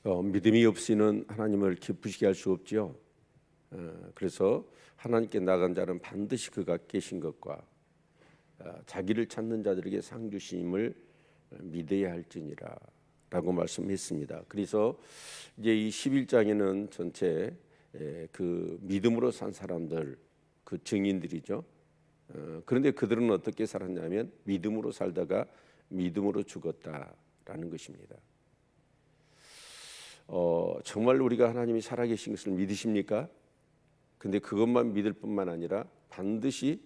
믿음이 없이는 하나님을 기쁘시게 할 수 없지요. 그래서 하나님께 나간 자는 반드시 그가 계신 것과 자기를 찾는 자들에게 상 주심을 믿어야 할지니라 라고 말씀했습니다. 그래서 이제 이 11장에는 전체 그 믿음으로 산 사람들, 그 증인들이죠. 그런데 그들은 어떻게 살았냐면 믿음으로 살다가 믿음으로 죽었다라는 것입니다. 정말 우리가 하나님이 살아계신 것을 믿으십니까? 근데 그것만 믿을 뿐만 아니라 반드시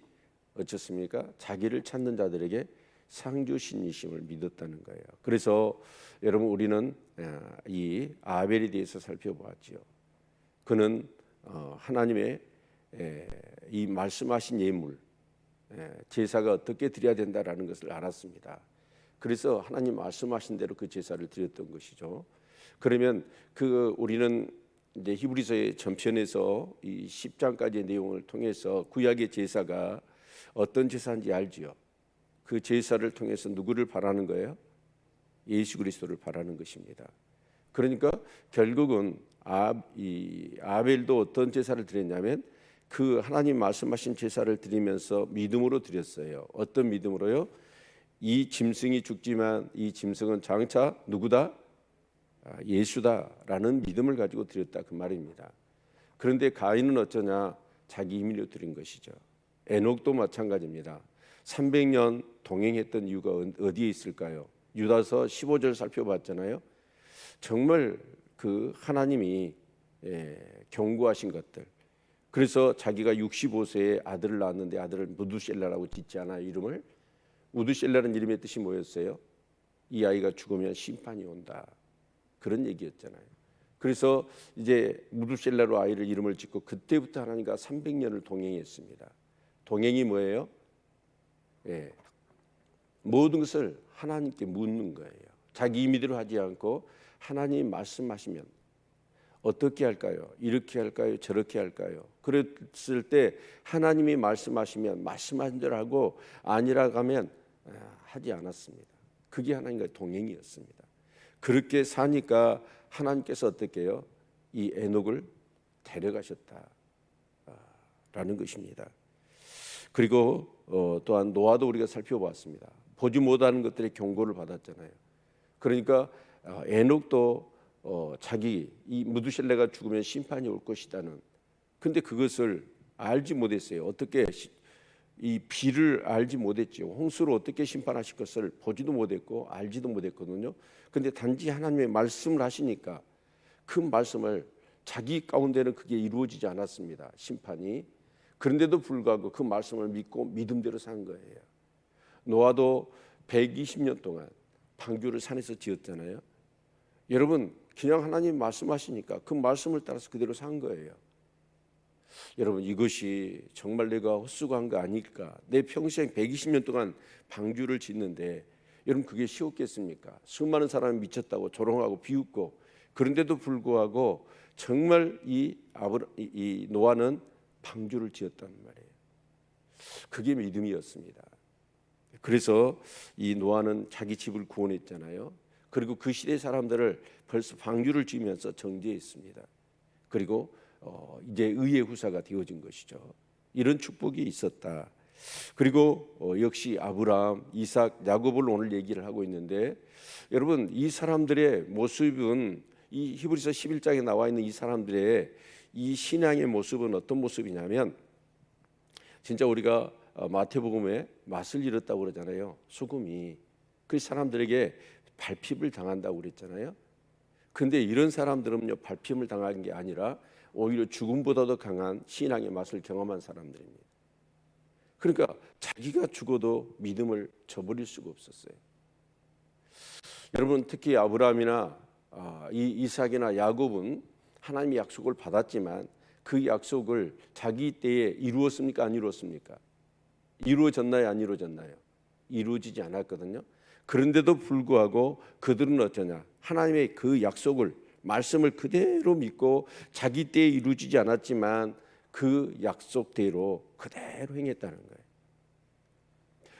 어떻습니까? 자기를 찾는 자들에게 상주신이심을 믿었다는 거예요. 그래서 여러분 우리는 이 아벨에 대해서 살펴보았지요. 그는 하나님의 이 말씀하신 예물 제사가 어떻게 드려야 된다라는 것을 알았습니다. 그래서 하나님 말씀하신 대로 그 제사를 드렸던 것이죠. 그러면 우리는 이제 히브리서의 전편에서 이 10장까지의 내용을 통해서 구약의 제사가 어떤 제사인지 알지요. 그 제사를 통해서 누구를 바라는 거예요? 예수 그리스도를 바라는 것입니다. 그러니까 결국은 아벨도 어떤 제사를 드렸냐면 그 하나님 말씀하신 제사를 드리면서 믿음으로 드렸어요. 어떤 믿음으로요? 이 짐승이 죽지만 이 짐승은 장차 누구다? 예수다라는 믿음을 가지고 드렸다 그 말입니다. 그런데 가인은 어쩌냐? 자기 힘으로 드린 것이죠. 에녹도 마찬가지입니다. 300년 동행했던 이유가 어디에 있을까요? 유다서 15절 살펴봤잖아요. 정말 그 하나님이 경고하신 것들. 그래서 자기가 65세에 아들을 낳았는데 아들을 무두셀라라고 짓지 않아요. 이름을. 무두셀라는 이름의 뜻이 뭐였어요? 이 아이가 죽으면 심판이 온다. 그런 얘기였잖아요. 그래서 이제 무두셀라로 아이를 이름을 짓고 그때부터 하나님과 300년을 동행했습니다. 동행이 뭐예요? 모든 것을 하나님께 묻는 거예요. 자기 임의대로 하지 않고 하나님이 말씀하시면 어떻게 할까요? 이렇게 할까요? 저렇게 할까요? 그랬을 때 하나님이 말씀하시면 말씀하신 대로 하고 아니라고 하면 하지 않았습니다. 그게 하나님과의 동행이었습니다. 그렇게 사니까 하나님께서 어떻게 해요? 이 에녹을 데려가셨다라는 것입니다. 그리고 또한 노아도 우리가 살펴봤습니다. 보지 못하는 것들의 경고를 받았잖아요. 그러니까 에녹도 자기 이 무두셀레가 죽으면 심판이 올 것이다는, 근데 그것을 알지 못했어요. 어떻게 이 비를 알지 못했죠. 홍수로 어떻게 심판하실 것을 보지도 못했고 알지도 못했거든요. 근데 단지 하나님의 말씀을 하시니까 그 말씀을 자기 가운데는 그게 이루어지지 않았습니다. 심판이. 그런데도 불구하고 그 말씀을 믿고 믿음대로 산 거예요. 노아도 120년 동안 방주를 산에서 지었잖아요. 여러분 그냥 하나님 말씀하시니까 그 말씀을 따라서 그대로 산 거예요. 여러분 이것이 정말 내가 헛수고한 거 아닐까? 내 평생 120년 동안 방주를 짓는데 여러분 그게 쉬웠겠습니까? 수많은 사람이 미쳤다고 조롱하고 비웃고, 그런데도 불구하고 정말 이 노아는 방주를 지었단 말이에요. 그게 믿음이었습니다. 그래서 이 노아는 자기 집을 구원했잖아요. 그리고 그 시대 사람들을 벌써 방주를 지으면서 정죄했습니다. 그리고 이제 의의 후사가 되어진 것이죠. 이런 축복이 있었다. 그리고 역시 아브라함, 이삭, 야곱을 오늘 얘기를 하고 있는데, 여러분 이 사람들의 모습은 이 히브리서 11장에 나와 있는 이 사람들의 이 신앙의 모습은 어떤 모습이냐면, 진짜 우리가 마태복음에 맛을 잃었다고 그러잖아요. 소금이 그 사람들에게 발핍을 당한다고 그랬잖아요. 근데 이런 사람들은요, 발핍을 당한 게 아니라 오히려 죽음보다도 강한 신앙의 맛을 경험한 사람들입니다. 그러니까 자기가 죽어도 믿음을 저버릴 수가 없었어요. 여러분 특히 아브라함이나 이삭이나 야곱은 하나님의 약속을 받았지만 그 약속을 자기 때에 이루었습니까? 안 이루었습니까? 이루어졌나요? 안 이루어졌나요? 이루어지지 않았거든요. 그런데도 불구하고 그들은 어쩌냐? 하나님의 그 약속을, 말씀을 그대로 믿고 자기 때에 이루어지지 않았지만 그 약속대로 그대로 행했다는 거예요.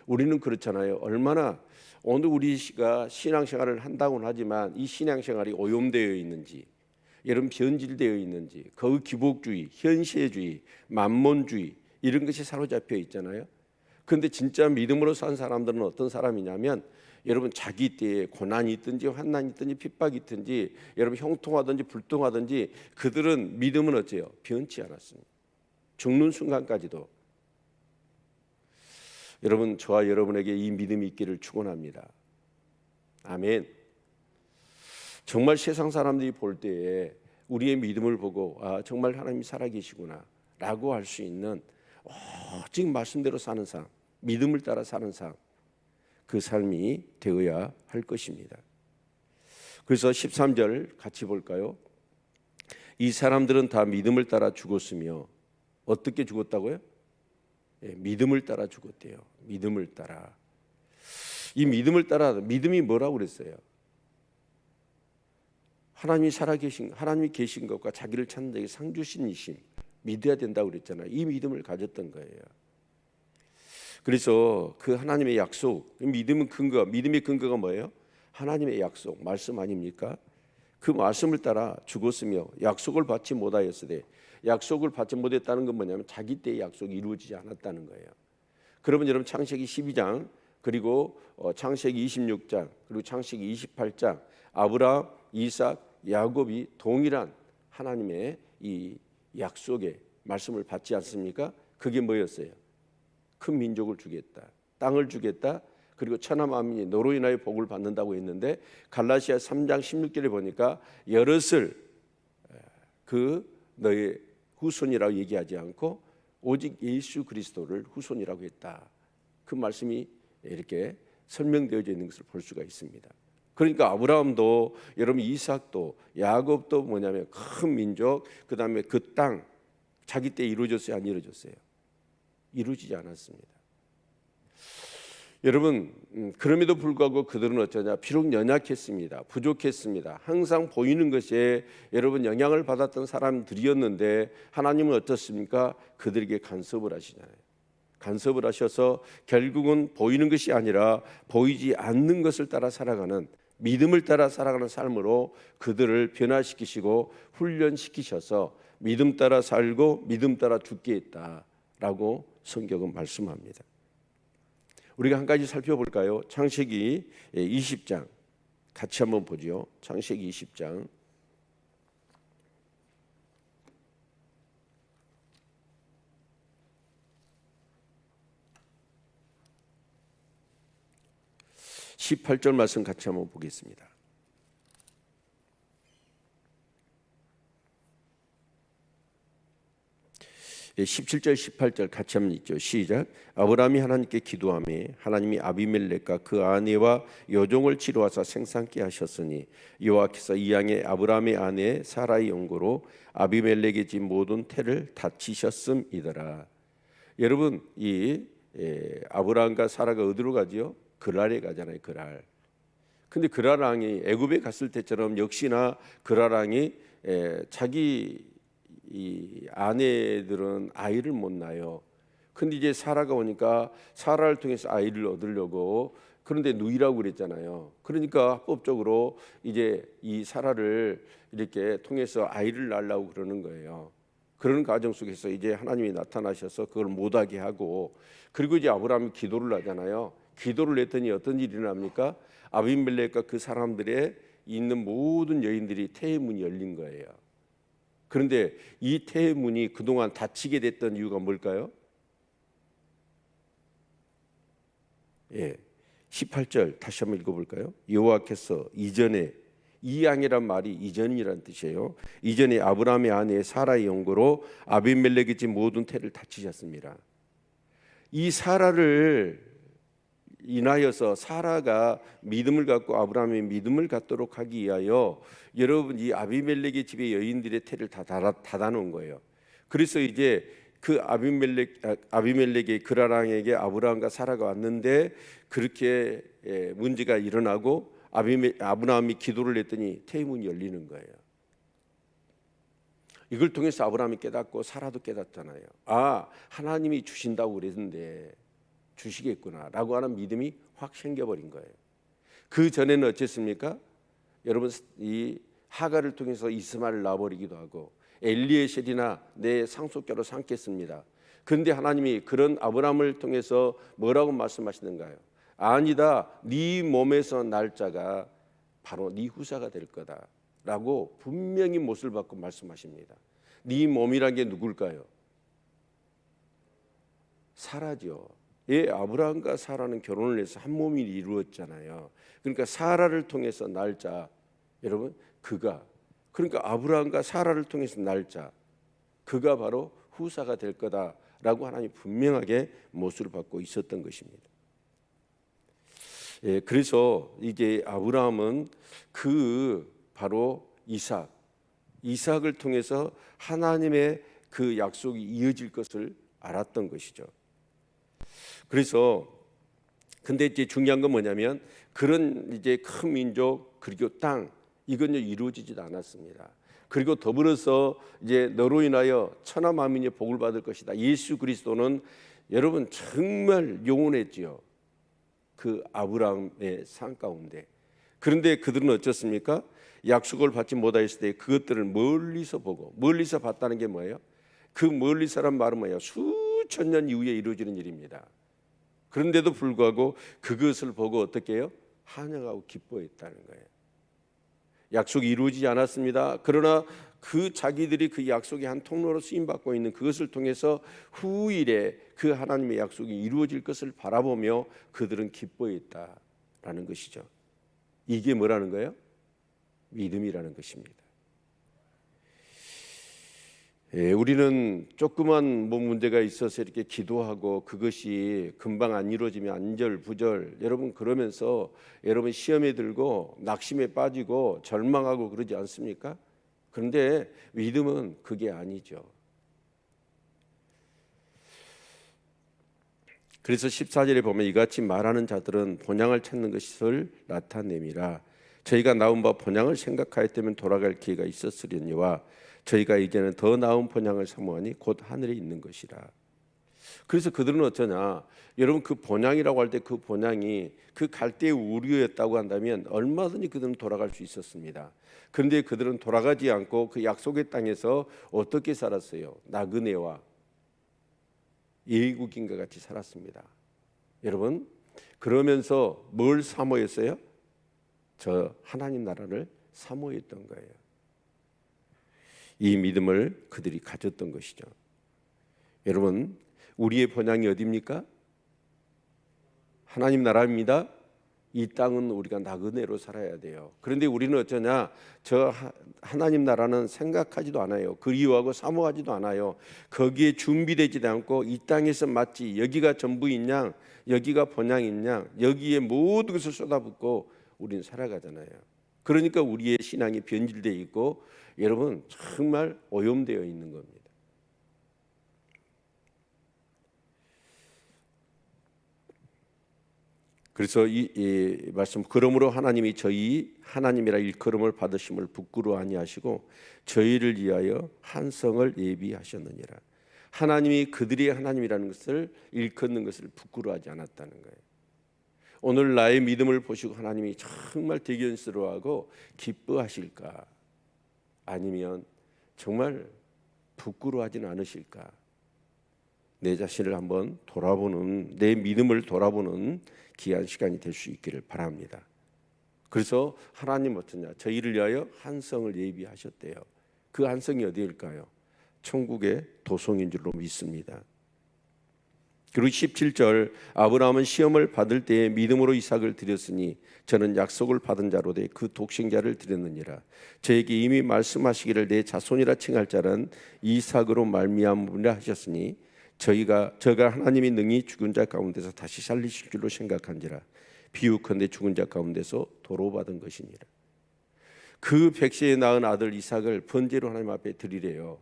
우리는 그렇잖아요. 얼마나 오늘 우리가 신앙생활을 한다고는 하지만 이 신앙생활이 오염되어 있는지, 여러분 변질되어 있는지, 그 기복주의, 현세주의, 만몬주의 이런 것이 사로잡혀 있잖아요. 그런데 진짜 믿음으로 산 사람들은 어떤 사람이냐면, 여러분 자기 때에 고난이 있든지 환난이 있든지 핍박이 있든지, 여러분 형통하든지 불통하든지, 그들은 믿음은 어째요? 변치 않았습니다. 죽는 순간까지도. 여러분, 저와 여러분에게 이 믿음이 있기를 축원합니다. 아멘. 정말 세상 사람들이 볼 때에 우리의 믿음을 보고 정말 하나님이 살아계시구나 라고 할 수 있는 지금 말씀대로 사는 삶, 믿음을 따라 사는 삶, 그 삶이 되어야 할 것입니다. 그래서 13절 같이 볼까요? 이 사람들은 다 믿음을 따라 죽었으며, 어떻게 죽었다고요? 믿음을 따라 죽었대요. 믿음을 따라. 이 믿음을 따라, 믿음이 뭐라고 그랬어요? 하나님이 살아계신, 하나님이 계신 것과 자기를 찾는 자에게 상 주신 이심 믿어야 된다고 그랬잖아요. 이 믿음을 가졌던 거예요. 그래서 그 하나님의 약속, 믿음의 근거가 뭐예요? 하나님의 약속, 말씀 아닙니까? 그 말씀을 따라 죽었으며 약속을 받지 못하였으되, 약속을 받지 못했다는 건 뭐냐면 자기 때의 약속이 이루어지지 않았다는 거예요. 그러면 여러분 창세기 12장, 그리고 창세기 26장, 그리고 창세기 28장, 아브라함, 이삭, 야곱이 동일한 하나님의 이 약속의 말씀을 받지 않습니까? 그게 뭐였어요? 큰 민족을 주겠다, 땅을 주겠다, 그리고 천하 만민이 너로 인하여 복을 받는다고 했는데, 갈라시아 3장 16절에 보니까 여럿을 그 너의 후손이라고 얘기하지 않고 오직 예수 그리스도를 후손이라고 했다. 그 말씀이 이렇게 설명되어져 있는 것을 볼 수가 있습니다. 그러니까 아브라함도, 여러분 이삭도, 야곱도 뭐냐면 큰 민족, 그 다음에 그 땅, 자기 때 이루어졌어요? 안 이루어졌어요? 이루어지지 않았습니다. 여러분, 그럼에도 불구하고 그들은 어쩌냐? 비록 연약했습니다. 부족했습니다. 항상 보이는 것에 여러분 영향을 받았던 사람들이었는데, 하나님은 어떻습니까? 그들에게 간섭을 하시잖아요. 간섭을 하셔서 결국은 보이는 것이 아니라 보이지 않는 것을 따라 살아가는, 믿음을 따라 살아가는 삶으로 그들을 변화시키시고 훈련시키셔서 믿음 따라 살고 믿음 따라 죽게 했다라고 성경은 말씀합니다. 우리가 한 가지 살펴볼까요? 창세기 20장 같이 한번 보죠. 창세기 20장 18절 말씀 같이 한번 보겠습니다. 17절 18절 같이 한번 읽죠. 시작. 아브라함이 하나님께 기도하며 하나님이 아비멜렉과 그 아내와 여종을 치루하사 생산케 하셨으니, 여호와께서 이 양의 아브라함의 아내 사라의 연고로 아비멜렉의 집 모든 태를 다치셨음이더라. 여러분, 이 아브라함과 사라가 어디로 가지요? 그랄에 가잖아요. 그랄. 근데 그랄 왕이 애굽에 갔을 때처럼 역시나 그랄 왕이 자기 이 아내들은 아이를 못 낳아요. 근데 이제 사라가 오니까 사라를 통해서 아이를 얻으려고, 그런데 누이라고 그랬잖아요. 그러니까 합법적으로 이제 이 사라를 이렇게 통해서 아이를 낳으려고 그러는 거예요. 그런 과정 속에서 이제 하나님이 나타나셔서 그걸 못하게 하고, 그리고 이제 아브라함이 기도를 하잖아요. 기도를 했더니 어떤 일이 일어납니까? 아비멜렉과 그 사람들의 있는 모든 여인들이 태의 문이 열린 거예요. 그런데 이 태의 문이 그동안 닫히게 됐던 이유가 뭘까요? 18절 다시 한번 읽어볼까요? 여호와께서 이전에, 이 양이란 말이 이전이란 뜻이에요. 이전에 아브라함의 아내 사라의 연고로 아비멜렉의 집 모든 태를 닫히셨습니다. 이 사라를 인하여서 사라가 믿음을 갖고 아브라함의 믿음을 갖도록 하기 위하여 여러분 이 아비멜렉의 집의 여인들의 태를 다 닫아놓은 거예요. 그래서 이제 그 아비멜렉의 그랄왕에게 아브라함과 사라가 왔는데, 그렇게 문제가 일어나고 아브라함이 기도를 했더니 태의 문이 열리는 거예요. 이걸 통해서 아브라함이 깨닫고 사라도 깨닫잖아요. 아, 하나님이 주신다고 그랬는데 주시겠구나 라고 하는 믿음이 확 생겨버린 거예요. 그 전에는 어쨌습니까? 여러분, 이 하갈을 통해서 이스마엘을 낳아버리기도 하고 엘리에셀이나 내 상속자로 삼겠습니다. 그런데 하나님이 그런 아브라함을 통해서 뭐라고 말씀하시는가요? 아니다, 네 몸에서 날 자가 바로 네 후사가 될 거다라고 분명히 못을 받고 말씀하십니다. 네 몸이란 게 누굴까요? 사라죠. 예, 아브라함과 사라는 결혼을 해서 한 몸이 이루어졌잖아요. 그러니까 사라를 통해서 날 자, 여러분, 그가, 그러니까 아브라함과 사라를 통해서 날 자, 그가 바로 후사가 될 거다라고 하나님 분명하게 못을 받고 있었던 것입니다. 예, 그래서 이제 아브라함은 그 바로 이삭을 통해서 하나님의 그 약속이 이어질 것을 알았던 것이죠. 그래서 근데 이제 중요한 건 뭐냐면 그런 이제 큰 민족 그리고 땅 이건요 이루어지지도 않았습니다. 그리고 더불어서 이제 너로 인하여 천하 만민이 복을 받을 것이다. 예수 그리스도는 여러분 정말 영원했지요. 그 아브라함의 삶 가운데. 그런데 그들은 어쩌습니까? 약속을 받지 못하였을 때 그것들을 멀리서 보고, 멀리서 봤다는 게 뭐예요? 그 멀리서란 말은 뭐예요? 수천 년 이후에 이루어지는 일입니다. 그런데도 불구하고 그것을 보고 어떻게 해요? 환영하고 기뻐했다는 거예요. 약속이 이루어지지 않았습니다. 그러나 그 자기들이 그 약속의 한 통로로 쓰임받고 있는 그것을 통해서 후일에 그 하나님의 약속이 이루어질 것을 바라보며 그들은 기뻐했다라는 것이죠. 이게 뭐라는 거예요? 믿음이라는 것입니다. 예, 우리는 조그만 뭐 문제가 있어서 이렇게 기도하고 그것이 금방 안 이루어지면 안절부절 여러분 그러면서 여러분 시험에 들고 낙심에 빠지고 절망하고 그러지 않습니까? 그런데 믿음은 그게 아니죠. 그래서 14절에 보면 이같이 말하는 자들은 본향을 찾는 것을 나타내미라. 저희가 나온 바 본향을 생각하였다면 돌아갈 기회가 있었으려니와 저희가 이제는 더 나은 본향을 사모하니 곧 하늘에 있는 것이라. 그래서 그들은 어쩌냐? 여러분 그 본향이라고 할 때 그 본향이 그 갈대의 우리였다고 한다면 얼마든지 그들은 돌아갈 수 있었습니다. 그런데 그들은 돌아가지 않고 그 약속의 땅에서 어떻게 살았어요? 나그네와 예국인과 같이 살았습니다. 여러분 그러면서 뭘 사모했어요? 저 하나님 나라를 사모했던 거예요. 이 믿음을 그들이 가졌던 것이죠. 여러분 우리의 본향이 어디입니까? 하나님 나라입니다. 이 땅은 우리가 나그네로 살아야 돼요. 그런데 우리는 어쩌냐? 저 하나님 나라는 생각하지도 않아요. 그리워하고 사모하지도 않아요. 거기에 준비되지도 않고 이 땅에서 마치 여기가 전부인 양, 여기가 본향인 양, 여기에 모든 것을 쏟아붓고 우리는 살아가잖아요. 그러니까 우리의 신앙이 변질되어 있고 여러분 정말 오염되어 있는 겁니다. 그래서 이 말씀 그러므로 하나님이 저희 하나님이라 일컬음을 받으심을 부끄러워 아니하시고 저희를 위하여 한 성을 예비하셨느니라. 하나님이 그들이 하나님이라는 것을 일컫는 것을 부끄러워하지 않았다는 거예요. 오늘 나의 믿음을 보시고 하나님이 정말 대견스러워하고 기뻐하실까? 아니면 정말 부끄러워하지는 않으실까? 내 자신을 한번 돌아보는, 내 믿음을 돌아보는 귀한 시간이 될 수 있기를 바랍니다. 그래서 하나님 어떠냐? 저희를 위하여 한 성을 예비하셨대요. 그 한 성이 어디일까요? 천국의 도성인 줄로 믿습니다. 그리고 17절 아브라함은 시험을 받을 때에 믿음으로 이삭을 드렸으니 저는 약속을 받은 자로되 그 독생자를 드렸느니라. 저에게 이미 말씀하시기를 내 자손이라 칭할 자는 이삭으로 말미암으리라 하셨으니 저가 하나님이 능히 죽은 자 가운데서 다시 살리실 줄로 생각한지라. 비유컨대 죽은 자 가운데서 도로받은 것이니라. 그 백세에 낳은 아들 이삭을 번제로 하나님 앞에 드리래요.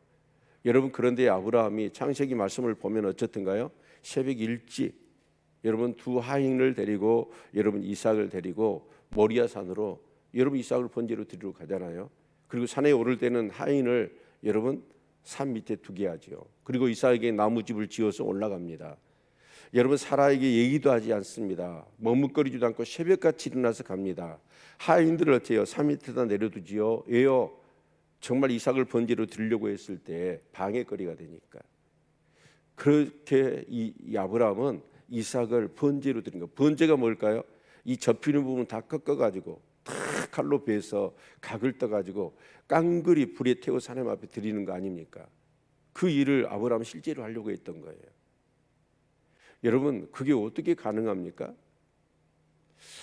여러분 그런데 아브라함이 창세기 말씀을 보면 어쨌든가요? 새벽 일찍 여러분 두 하인을 데리고 여러분 이삭을 데리고 모리아 산으로 여러분 이삭을 번제로 드리러 가잖아요. 그리고 산에 오를 때는 하인을 여러분 산 밑에 두게 하지요. 그리고 이삭에게 나무집을 지어서 올라갑니다. 여러분 사라에게 얘기도 하지 않습니다. 머뭇거리지도 않고 새벽같이 일어나서 갑니다. 하인들을 어째요? 산 밑에다 내려두지요. 왜요? 정말 이삭을 번제로 드리려고 했을 때 방해거리가 되니까. 그렇게 이 아브라함은 이삭을 번제로 드린 거. 번제가 뭘까요? 이 접히는 부분 다 꺾어가지고 다 칼로 베서 각을 떠가지고 깡그리 불에 태워서 하나님 앞에 드리는 거 아닙니까? 그 일을 아브라함은 실제로 하려고 했던 거예요. 여러분 그게 어떻게 가능합니까?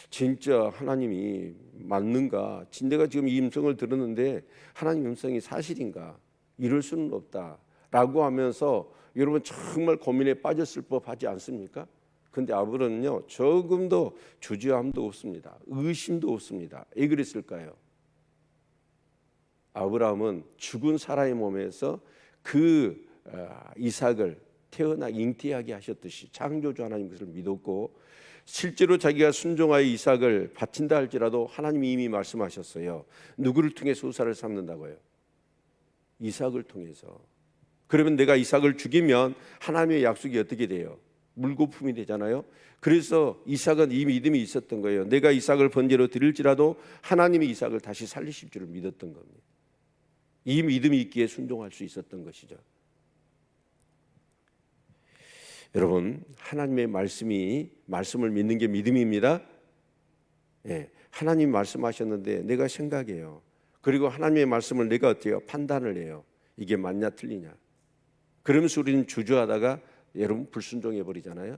진짜 하나님이 맞는가? 내가 지금 이 음성을 들었는데 하나님 음성이 사실인가? 이럴 수는 없다라고 하면서 여러분 정말 고민에 빠졌을 법하지 않습니까? 근데 아브라함은요 조금도 주저함도 없습니다. 의심도 없습니다. 왜 그랬을까요? 아브라함은 죽은 사라의 몸에서 그 이삭을 태어나 잉태하게 하셨듯이 창조주 하나님 것을 믿었고, 실제로 자기가 순종하여 이삭을 바친다 할지라도 하나님이 이미 말씀하셨어요. 누구를 통해서 후사를 삼는다고요? 이삭을 통해서. 그러면 내가 이삭을 죽이면 하나님의 약속이 어떻게 돼요? 물거품이 되잖아요. 그래서 이삭은 이 믿음이 있었던 거예요. 내가 이삭을 번제로 드릴지라도 하나님이 이삭을 다시 살리실 줄을 믿었던 겁니다. 이 믿음이 있기에 순종할 수 있었던 것이죠. 여러분 하나님의 말씀을 믿는 게 믿음입니다. 예, 하나님 말씀하셨는데 내가 생각해요. 그리고 하나님의 말씀을 내가 어때요? 판단을 해요. 이게 맞냐 틀리냐. 그러면서 우리는 주저하다가 여러분 불순종해 버리잖아요.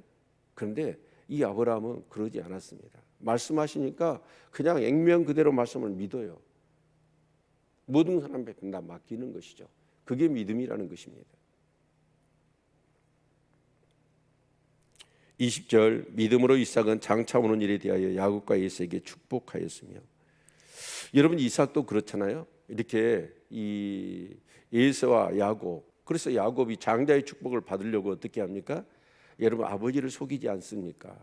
그런데 이 아브라함은 그러지 않았습니다. 말씀하시니까 그냥 액면 그대로 말씀을 믿어요. 모든 사람에게 다 맡기는 것이죠. 그게 믿음이라는 것입니다. 20절 믿음으로 이삭은 장차 오는 일에 대하여 야곱과 에사에게 축복하였으며. 여러분 이삭도 그렇잖아요. 이렇게 이 에사와 야곱, 그래서 야곱이 장자의 축복을 받으려고 어떻게 합니까? 여러분 아버지를 속이지 않습니까?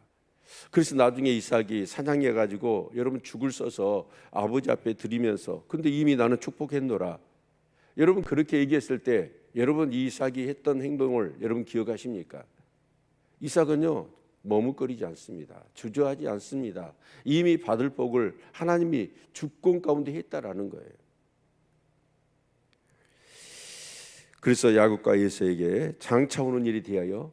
그래서 나중에 이삭이 사냥해 가지고 여러분 죽을 써서 아버지 앞에 드리면서 근데 이미 나는 축복했노라. 여러분 그렇게 얘기했을 때 여러분 이삭이 했던 행동을 여러분 기억하십니까? 이삭은요 머뭇거리지 않습니다. 주저하지 않습니다. 이미 받을 복을 하나님이 주권 가운데 했다라는 거예요. 그래서 야곱과 에사에게 장차 오는 일에 대하여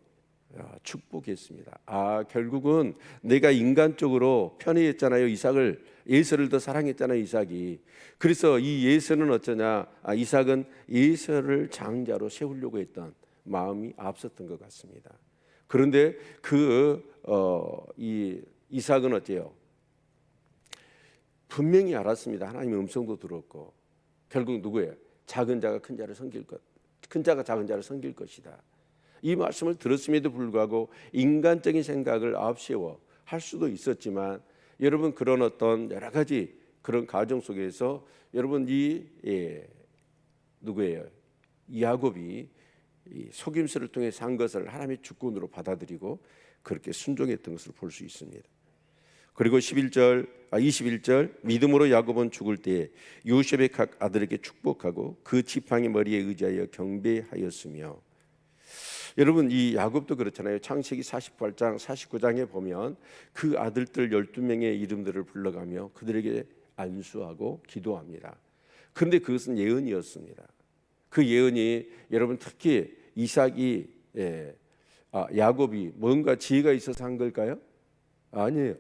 축복했습니다. 결국은 내가 인간적으로 편애했잖아요. 에사를 더 사랑했잖아요. 이삭이. 그래서 이 에사는 어쩌냐? 이삭은 에사를 장자로 세우려고 했던 마음이 앞섰던 것 같습니다. 그런데 이 이삭은 어때요? 분명히 알았습니다. 하나님의 음성도 들었고 결국 누구예요? 작은 자가 큰 자를 섬길 것, 큰 자가 작은 자를 섬길 것이다. 이 말씀을 들었음에도 불구하고 인간적인 생각을 앞세워 할 수도 있었지만 여러분 그런 어떤 여러 가지 그런 가정 속에서 여러분 누구예요? 야곱이 이 속임수를 통해 산 것을 하나님의 주권으로 받아들이고 그렇게 순종했던 것을 볼 수 있습니다. 그리고 21절 믿음으로 야곱은 죽을 때 요셉의 각 아들에게 축복하고 그 지팡이 머리에 의지하여 경배하였으며. 여러분 이 야곱도 그렇잖아요. 창세기 48장 49장에 보면 그 아들들 12명의 이름들을 불러가며 그들에게 안수하고 기도합니다. 그런데 그것은 예언이었습니다. 그 예언이 여러분 특히 이삭이 야곱이 뭔가 지혜가 있어서 한 걸까요? 아니에요.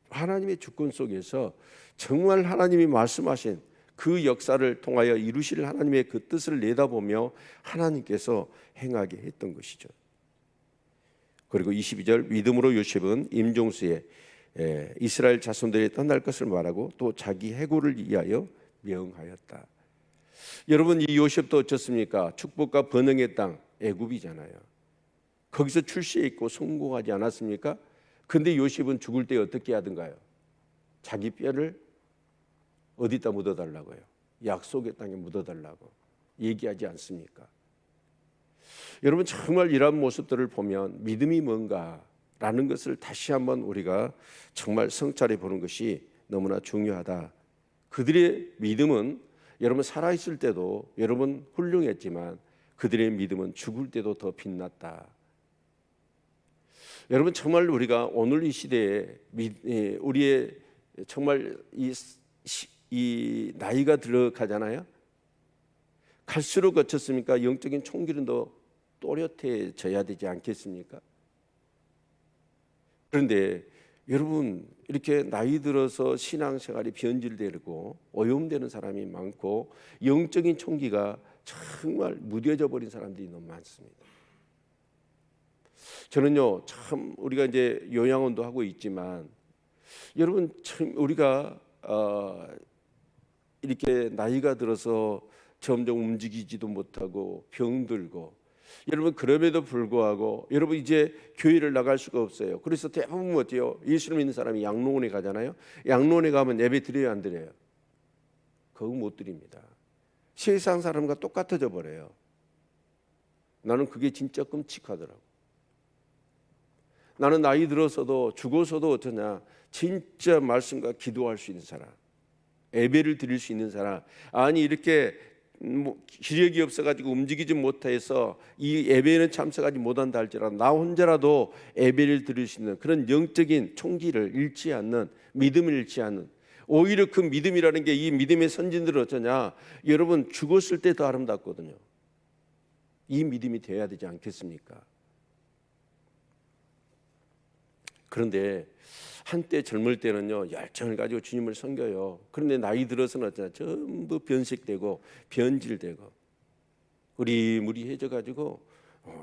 하나님의 주권 속에서 정말 하나님이 말씀하신 그 역사를 통하여 이루실 하나님의 그 뜻을 내다보며 하나님께서 행하게 했던 것이죠. 그리고 22절 믿음으로 요셉은 임종수에 이스라엘 자손들이 떠날 것을 말하고 또 자기 해고를 위하여 명하였다. 여러분 이 요셉도 어떻습니까? 축복과 번영의 땅 애굽이잖아요. 거기서 출세했고 성공하지 않았습니까? 근데 요셉은 죽을 때 어떻게 하던가요? 자기 뼈를 어디다 묻어달라고요? 약속의 땅에 묻어달라고 얘기하지 않습니까? 여러분 정말 이런 모습들을 보면 믿음이 뭔가라는 것을 다시 한번 우리가 정말 성찰해 보는 것이 너무나 중요하다. 그들의 믿음은 여러분 살아있을 때도 여러분 훌륭했지만 그들의 믿음은 죽을 때도 더 빛났다. 여러분 정말 우리가 오늘 이 시대에 우리의 정말 이 나이가 들어가잖아요. 갈수록 어떻습니까? 영적인 총기는 더 또렷해져야 되지 않겠습니까? 그런데 여러분 이렇게 나이 들어서 신앙생활이 변질되고 오염되는 사람이 많고 영적인 총기가 정말 무뎌져 버린 사람들이 너무 많습니다. 저는요 참 우리가 이제 요양원도 하고 있지만 여러분 참 우리가 이렇게 나이가 들어서 점점 움직이지도 못하고 병들고 여러분 그럼에도 불구하고 여러분 이제 교회를 나갈 수가 없어요. 그래서 대부분 어때요? 예수를 믿는 사람이 양로원에 가잖아요. 양로원에 가면 예배 드려요 안 드려요? 그거 못 드립니다. 세상 사람과 똑같아져 버려요. 나는 그게 진짜 끔찍하더라고. 나는 나이 들어서도 죽어서도 어떠냐 진짜 말씀과 기도할 수 있는 사람, 예배를 드릴 수 있는 사람, 아니 이렇게 기력이 없어가지고 움직이지 못해서 이 예배에는 참석하지 못한다 할지라도 나 혼자라도 예배를 드릴 수 있는 그런 영적인 총기를 잃지 않는 믿음을 잃지 않는, 오히려 그 믿음이라는 게 이 믿음의 선진들은 어쩌냐 여러분 죽었을 때 더 아름답거든요. 이 믿음이 되어야 되지 않겠습니까? 그런데 한때 젊을 때는요 열정을 가지고 주님을 섬겨요. 그런데 나이 들어서는 어쩌냐 전부 변색되고 변질되고 으리무리해져 가지고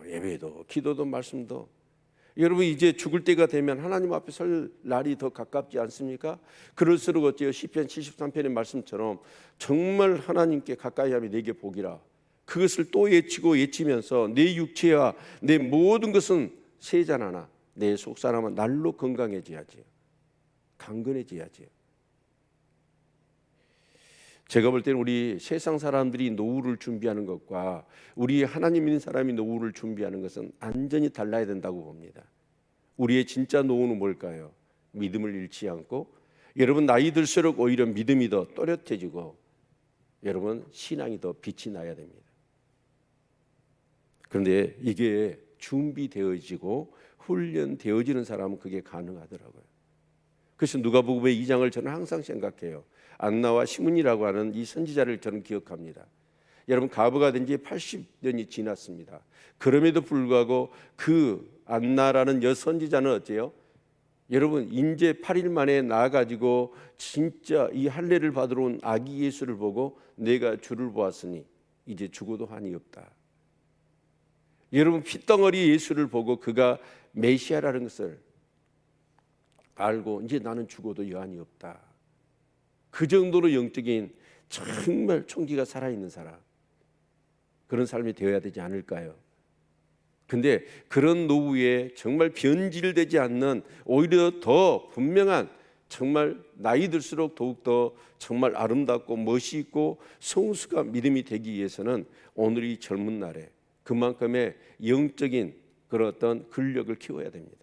예배도 기도도 말씀도, 여러분 이제 죽을 때가 되면 하나님 앞에 설 날이 더 가깝지 않습니까? 그럴수록 어때요? 시편 73편의 말씀처럼 정말 하나님께 가까이 하면 내게 복이라, 그것을 또 외치면서 내 육체와 내 모든 것은 세잔하나 내 속사람은 날로 건강해져야지, 강건해져야지. 제가 볼 때는 우리 세상 사람들이 노후를 준비하는 것과 우리 하나님 믿는 사람이 노후를 준비하는 것은 완전히 달라야 된다고 봅니다. 우리의 진짜 노후는 뭘까요? 믿음을 잃지 않고 여러분 나이 들수록 오히려 믿음이 더 또렷해지고 여러분 신앙이 더 빛이 나야 됩니다. 그런데 이게 준비되어지고 훈련되어지는 사람은 그게 가능하더라고요. 그래서 누가복음의 2장을 저는 항상 생각해요. 안나와 시문이라고 하는 이 선지자를 저는 기억합니다. 여러분 과부가 된 지 80년이 지났습니다. 그럼에도 불구하고 그 안나라는 여선지자는 어때요? 여러분 인제 8일 만에 나와가지고 진짜 이 할례를 받으러 온 아기 예수를 보고 내가 주를 보았으니 이제 죽어도 한이 없다. 여러분 핏덩어리 예수를 보고 그가 메시아라는 것을 알고 이제 나는 죽어도 여한이 없다. 그 정도로 영적인 정말 총기가 살아있는 사람, 그런 삶이 되어야 되지 않을까요? 근데 그런 노후에 정말 변질되지 않는 오히려 더 분명한 정말 나이 들수록 더욱더 정말 아름답고 멋있고 성숙한 믿음이 되기 위해서는 오늘 이 젊은 날에 그만큼의 영적인 그런 어떤 근력을 키워야 됩니다.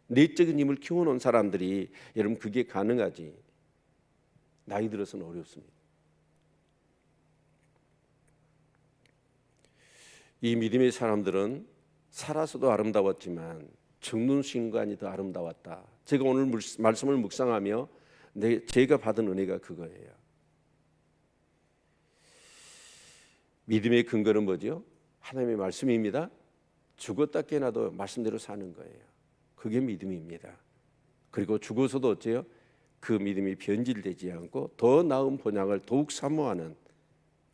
내적인 힘을 키워놓은 사람들이 여러분 그게 가능하지 나이 들어서는 어렵습니다. 이 믿음의 사람들은 살아서도 아름다웠지만 죽는 순간이 더 아름다웠다. 제가 오늘 말씀을 묵상하며 제가 받은 은혜가 그거예요. 믿음의 근거는 뭐죠? 하나님의 말씀입니다. 죽었다 깨어나도 말씀대로 사는 거예요. 그게 믿음입니다. 그리고 죽어서도 어째요? 그 믿음이 변질되지 않고 더 나은 본향을 더욱 사모하는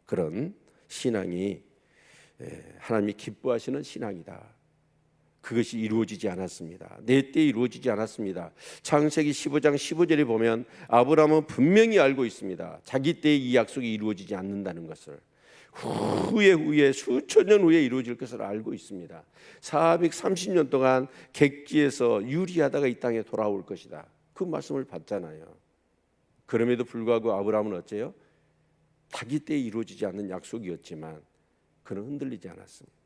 그런 신앙이 하나님이 기뻐하시는 신앙이다. 그것이 이루어지지 않았습니다. 내 때에 이루어지지 않았습니다. 창세기 15장 15절에 보면 아브라함은 분명히 알고 있습니다. 자기 때에 이 약속이 이루어지지 않는다는 것을. 후에 수천 년 후에 이루어질 것을 알고 있습니다. 430년 동안 객지에서 유리하다가 이 땅에 돌아올 것이다. 그 말씀을 받잖아요. 그럼에도 불구하고 아브라함은 어째요? 자기 때에 이루어지지 않는 약속이었지만 그는 흔들리지 않았습니다.